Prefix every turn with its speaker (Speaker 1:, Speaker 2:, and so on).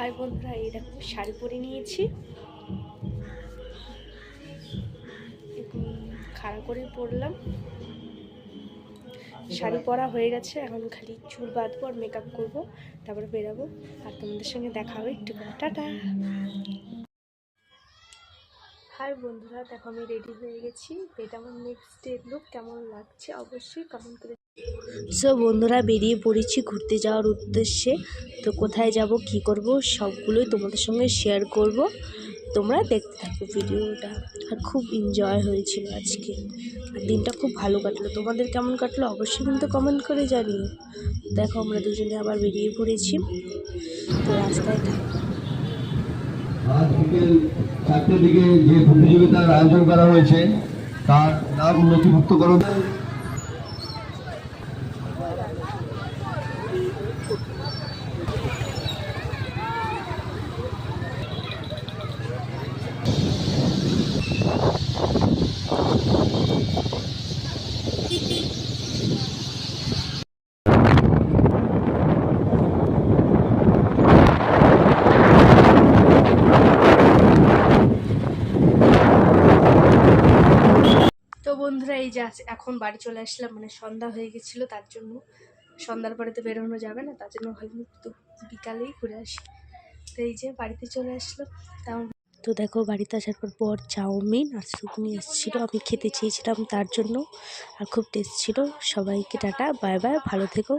Speaker 1: High বন্ধুরা, এই দেখো শাড়ি পরে নিয়েছি, খাড়া করে পরলাম। শাড়ি পরা হয়ে গেছে, এখন খালি চুল বাঁধবো আর মেকআপ করবো, তারপরে বেরাবো। আর তোমাদের সঙ্গে দেখা হবে একটু পরে। টাটা। হাই বন্ধুরা, দেখো আমি রেডি হয়ে গেছি। এটা আমার নেক্সট ডে লুক। কেমন লাগছে অবশ্যই কমেন্ট করে। সো বন্ধুরা, বেরিয়ে পড়েছি ঘুরতে যাওয়ার উদ্দেশ্যে। তো কোথায় যাব, কি করব, সবগুলোই তোমাদের সঙ্গে শেয়ার করব। তোমরা দেখতে থাকো ভিডিওটা। আর খুব এনজয় হয়েছিল আজকে, আর দিনটা খুব ভালো কাটলো। তোমাদের কেমন কাটলো অবশ্যই কিন্তু কমেন্ট করে জানিও। দেখো আমরা দুজনে আবার বেরিয়ে পড়েছি। তো রাস্তায়
Speaker 2: আজ বিকেল 4টের দিকে যে প্রতিযোগিতার আয়োজন করা হয়েছে তার নাম নথিভুক্তকরণ।
Speaker 1: তো বন্ধুরা, এই যে এখন বাড়ি চলে আসলাম। মানে সন্ধ্যা হয়ে গেছিলো, তার জন্য সন্ধ্যার পরে তো বেরোনো যাবে না, তার জন্য ভাবলাম তো বিকালেই ঘুরে আসি। তো এই যে বাড়িতে চলে আসলাম। তো দেখো বাড়িতে আসার পর চাউমিন আর সুগনি এসেছিলো, আমি খেতে চেয়েছিলাম তার জন্য। আর খুব টেস্ট ছিল। সবাইকে টাটা, বাই বাই, ভালো থেকো।